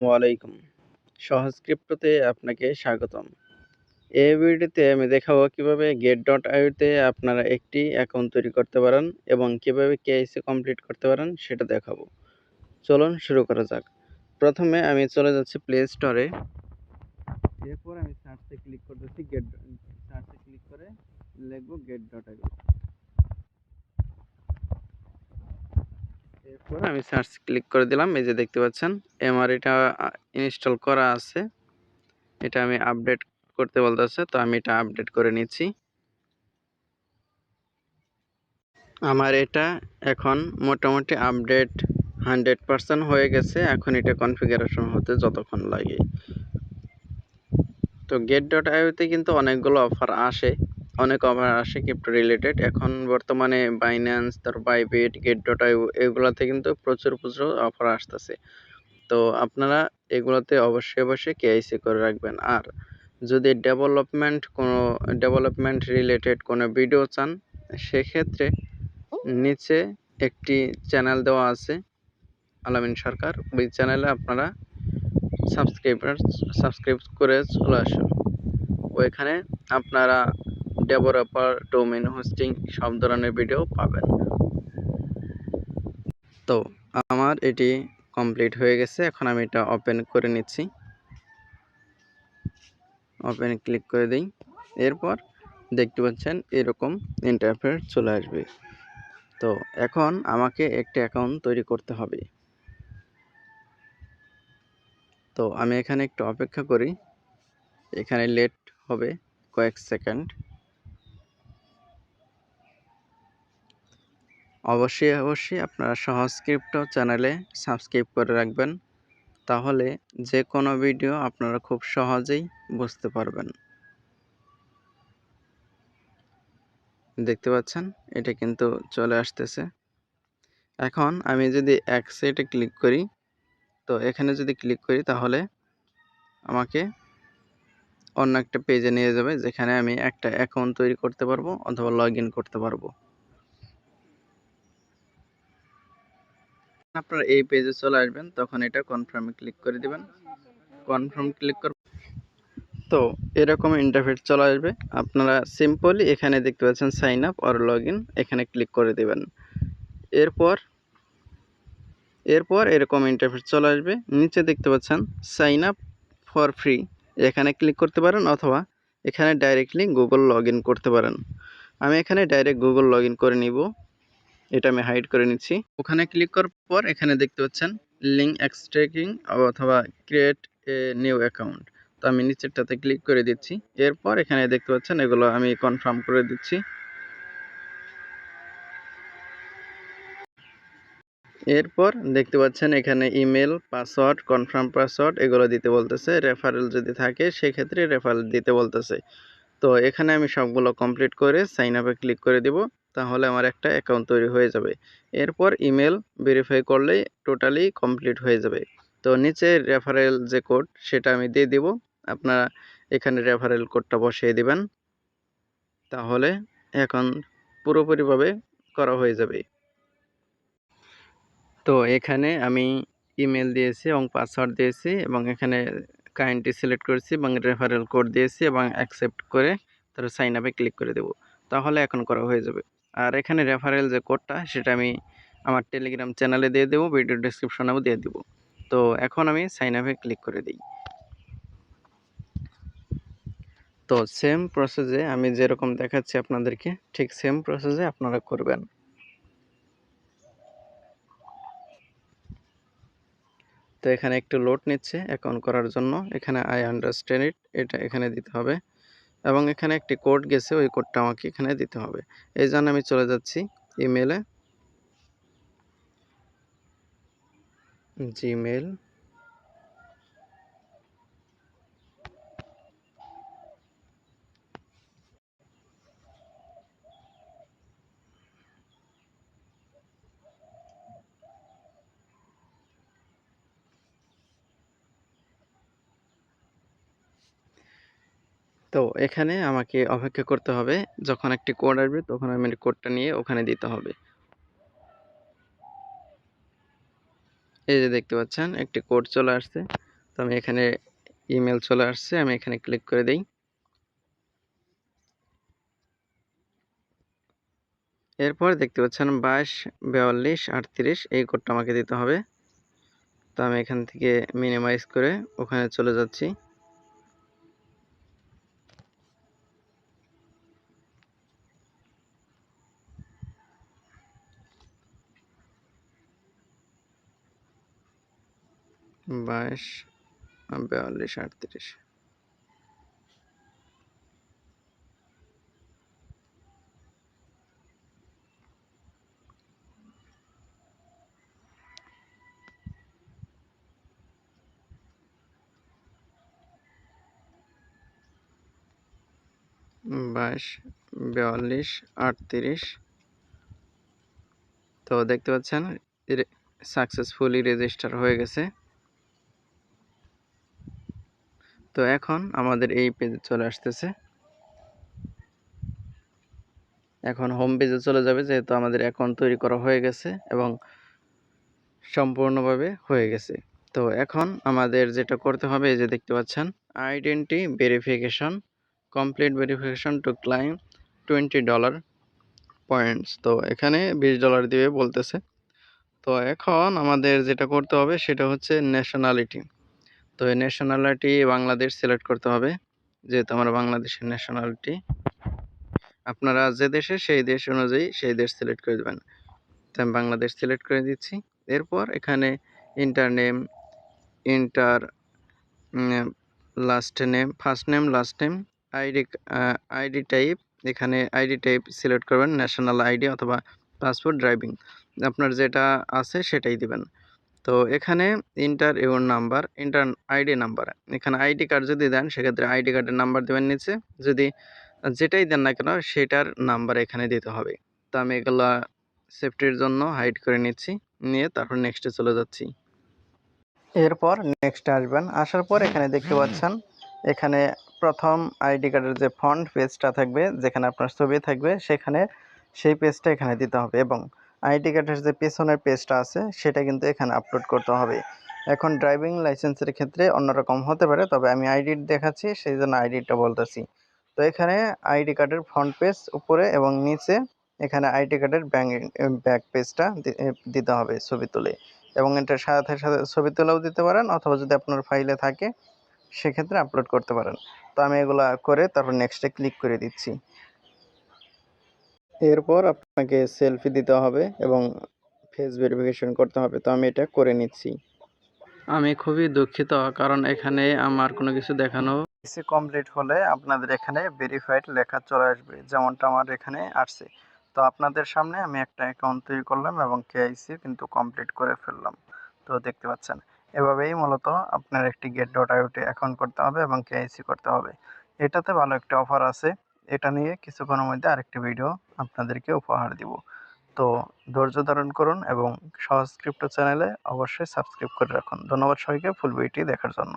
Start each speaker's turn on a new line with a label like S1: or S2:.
S1: ওয়ালাইকুম। সহজ ক্রিপ্টোতে আপনাকে স্বাগতম। এই ভিডিওতে আমি দেখাবো কিভাবে get.io তে আপনারা একটি অ্যাকাউন্ট তৈরি করতে পারেন এবং কিভাবে কেওয়াইসি কমপ্লিট করতে পারেন সেটা দেখাবো। চলুন শুরু করা যাক। প্রথমে আমি চলে যাচ্ছি প্লে স্টোরে। এরপর আমি সার্চে ক্লিক করতেছি সার্চে ক্লিক করে লিখবো get.io। এরপর আমি সার্চ ক্লিক করে দিলাম। এই যে দেখতে পাচ্ছেন আমার এটা ইনস্টল করা আছে। এটা আমি আপডেট করতে বলতেছে, তো আমি এটা আপডেট করে নিচ্ছি। আমার এটা এখন মোটামুটি আপডেট 100% হয়ে গেছে। এখন এটা কনফিগারেশন হতে যতক্ষণ লাগে। তো get.io তে কিন্তু অনেকগুলো অফার আসে, ক্রিপ্টো রিলেটেড। এখন বর্তমানে বাইন্যান্স, তারপর বাইবিট, get.io এগুলাতে কিন্তু প্রচুর অফার আসতেছে। তো আপনারা এগুলোতে অবশ্যই কেওয়াইসি করে রাখবেন। আর যদি ডেভেলপমেন্ট রিলেটেড কোনো ভিডিও চান, সেক্ষেত্রে নিচে একটি চ্যানেল দেওয়া আছে আলামিন সরকার। ওই চ্যানেলে আপনারা সাবস্ক্রাইব করে চলে আসুন। ওইখানে আপনারা ডেভেলপার, ডোমেইন হোস্টিং সব ধরনের ভিডিও পাবেন। তো আমার এটি কমপ্লিট হয়ে গেছে। এখন আমি এটা ওপেন করে নিচ্ছি। ওপেন ক্লিক করে দিই। এরপর দেখতে পাচ্ছেন এরকম ইন্টারফেস চলে আসবে। তো এখন আমাকে একটা অ্যাকাউন্ট তৈরি করতে হবে। তো আমি এখানে একটু অপেক্ষা করি। এখানে লেট হবে কয়েক সেকেন্ড। অবশ্যই আপনারা সহজ ক্রিপ্টো চ্যানেলে সাবস্ক্রাইব করে রাখবেন। তাহলে যে কোনো ভিডিও আপনারা খুব সহজেই বুঝতে পারবেন। দেখতে পাচ্ছেন এটা কিন্তু চলে আসতেছে। এখন আমি যদি অ্যাকসেপ্টে ক্লিক করি, তো এখানে যদি ক্লিক করি তাহলে আমাকে অন্য একটা পেজে নিয়ে যাবে, যেখানে আমি একটা অ্যাকাউন্ট তৈরি করতে পারবো অথবা লগইন করতে পারবো। আপনারা এই পেজে চলে আসবেন, তখন এটা কনফার্মে ক্লিক করে দিবেন। কনফার্ম ক্লিক কর তো এরকম ইন্টারফেস চলে আসবে। আপনারা সিম্পলি এখানে দেখতে পাচ্ছেন সাইন আপ অর লগইন, এখানে ক্লিক করে দিবেন। এরপর এরকম ইন্টারফেস চলে আসবে। নিচে দেখতে পাচ্ছেন সাইন আপ ফর ফ্রি, এখানে ক্লিক করতে পারেন অথবা এখানে ডাইরেক্টলি গুগল লগইন করতে পারেন। আমি এখানে ডাইরেক্ট গুগল লগইন করে নিব। এটা আমি হাইড করে নিচ্ছি। ওখানে ক্লিক করার পর এখানে দেখতে পাচ্ছেন লিঙ্ক এক্সট্রাক্টিং অথবা ক্রিয়েট এ নিউ অ্যাকাউন্ট। তো আমি নিচেরটাতে ক্লিক করে দিচ্ছি। এরপর এখানে দেখতে পাচ্ছেন এগুলো আমি কনফার্ম করে দিচ্ছি। এরপর দেখতে পাচ্ছেন এখানে ইমেল, পাসওয়ার্ড, কনফার্ম পাসওয়ার্ড এগুলো দিতে বলতেছে। রেফারেল যদি থাকে সেক্ষেত্রে রেফারেল দিতে বলতেছে। তো এখানে আমি সবগুলো কমপ্লিট করে সাইন আপে ক্লিক করে দিব। তাহলে আমার একটা অ্যাকাউন্ট তৈরি হয়ে যাবে। এরপর ইমেল ভেরিফাই করলেই টোটালি কমপ্লিট হয়ে যাবে। তো নিচে রেফারেল যে কোড সেটা আমি দিয়ে দিব। আপনারা এখানে রেফারেল কোডটা বসিয়ে দিবেন। তাহলে এখন পুরোপুরিভাবে করা হয়ে যাবে। তো এখানে আমি ইমেল দিয়েছি এবং পাসওয়ার্ড দিয়েছি এবং এখানে কাইন্ডলি সিলেক্ট করেছি এবং রেফারেল কোড দিয়েছি এবং অ্যাকসেপ্ট করে তারপর সাইন আপে ক্লিক করে দেব। তাহলে এখন করা হয়ে যাবে। আর এখানে রেফারেল যে কোডটা সেটা আমি আমার টেলিগ্রাম চ্যানেলে দিয়ে দেবো, ভিডিও ডেসক্রিপশনেও দিয়ে দেবো। তো এখন আমি সাইন আপে ক্লিক করে দিই। তো সেম প্রসেসে আমি যেরকম দেখাচ্ছি আপনাদেরকে, ঠিক সেম প্রসেসে আপনারা করবেন। তো এখানে একটু লোড নিচ্ছে অ্যাকাউন্ট করার জন্য। এখানে আই আন্ডারস্ট্যান্ড ইট, এটা এখানে দিতে হবে এবং এখানে একটি কোড গেছে, ওই কোডটা আমাকে এখানে দিতে হবে। এই জন্য আমি চলে যাচ্ছি ইমেলে, জিমেল। তো এখানে আমাকে অপেক্ষা করতে হবে। যখন একটি কোড আসবে তখন আমি কোডটা নিয়ে ওখানে দিতে হবে। এই যে দেখতে পাচ্ছেন একটি কোড চলে আসছে। তো আমি এখানে ইমেল চলে আসছে, আমি এখানে ক্লিক করে দিই। এরপর দেখতে পাচ্ছেন 224238 এই কোডটা আমাকে দিতে হবে। তো আমি এখান থেকে মিনিমাইজ করে ওখানে চলে যাচ্ছি। বাইশ 4238 224238। তো দেখতে পাচ্ছেন সাকসেসফুলি রেজিস্টার হয়ে গেছে। তো এখন আমাদের এই পেজে চলে আসতেছে। এখন হোম পেজে চলে যাবে, যেহেতু আমাদের অ্যাকাউন্ট তৈরি করা হয়ে গেছে এবং সম্পূর্ণভাবে হয়ে গেছে। তো এখন আমাদের যেটা করতে হবে, এই যে দেখতে পাচ্ছেন identity verification, complete verification to claim $20 points. তো এখানে $20 দিবে বলতেছে। তো এখন আমাদের যেটা করতে হবে সেটা হচ্ছে ন্যাশনালিটি। তো এই ন্যাশনালিটি বাংলাদেশ সিলেক্ট করতে হবে, যেহেতু আমরা বাংলাদেশের ন্যাশনালিটি। আপনারা যে দেশে সেই দেশ অনুযায়ী সেই দেশ সিলেক্ট করে দেবেন। তো আমি বাংলাদেশ সিলেক্ট করে দিচ্ছি। এরপর এখানে inter name, inter last name, first name, last name, ID type, এখানে আইডি টাইপ সিলেক্ট করবেন, ন্যাশনাল আইডি অথবা পাসপোর্ট, ড্রাইভিং, আপনার যেটা আছে সেটাই দিবেন। তো এখানে inter your number, inter ID number, এখানে আইডি কার্ড যদি দেন সেক্ষেত্রে আইডি কার্ডের নাম্বার দেবেন নিচে, যদি যেটাই দেন না কেন সেটার নাম্বার এখানে দিতে হবে। তো আমি এগুলা সেফটির জন্য হাইড করে নিচ্ছি, নিয়ে তারপর নেক্সটে চলে যাচ্ছি। এরপর নেক্সটে আসবেন, আসার পর এখানে দেখতে পাচ্ছেন এখানে প্রথম আইডি কার্ডের যে ফন্ট পেজটা থাকবে, যেখানে আপনার ছবি থাকবে, সেখানে সেই পেজটা এখানে দিতে হবে এবং আইডি কার্ডের যে পেছনের পেজটা আছে সেটা কিন্তু এখানে আপলোড করতে হবে। এখন ড্রাইভিং লাইসেন্সের ক্ষেত্রে অন্যরকম হতে পারে, তবে আমি আইডি দেখাচ্ছি সেই জন্য আইডিটা বলতেছি। তো এখানে আইডি কার্ডের ফ্রন্ট পেজ উপরে এবং নিচে এখানে আইডি কার্ডের ব্যাক পেজটা দিতে হবে ছবি তুলে, এবং এটার সাথে সাথে ছবি তুলেও দিতে পারেন, অথবা যদি আপনার ফাইলে থাকে সেক্ষেত্রে আপলোড করতে পারেন। তো আমি এগুলা করে তারপর নেক্সটে ক্লিক করে দিচ্ছি। এরপর আপনাকে সেলফি দিতে হবে এবং ফেস ভেরিফিকেশন করতে হবে। তো আমি এটা করে নিচ্ছি। আমি খুবই দুঃখিত, কারণ এখানে আমার কোনো কিছু দেখানো কমপ্লিট হলে আপনাদের এখানে ভেরিফাইড লেখা চলে আসবে, যেমনটা আমার এখানে আসছে। তো আপনাদের সামনে আমি একটা অ্যাকাউন্ট তৈরি করলাম এবং কেআইসি কিন্তু কমপ্লিট করে ফেললাম। তো দেখতে পাচ্ছেন এভাবেই মূলত আপনার একটি get.io অ্যাকাউন্ট করতে হবে এবং কেআইসি করতে হবে। এটাতে ভালো একটা অফার আছে, এটা নিয়ে কিছুক্ষণের মধ্যে আরেকটি ভিডিও আপনাদেরকে উপহার দিব। তো ধৈর্য ধারণ করুন এবং সহজ ক্রিপ্টো চ্যানেলে অবশ্যই সাবস্ক্রাইব করে রাখুন। ধন্যবাদ সবাইকে ফুল ভিডিওটি দেখার জন্য।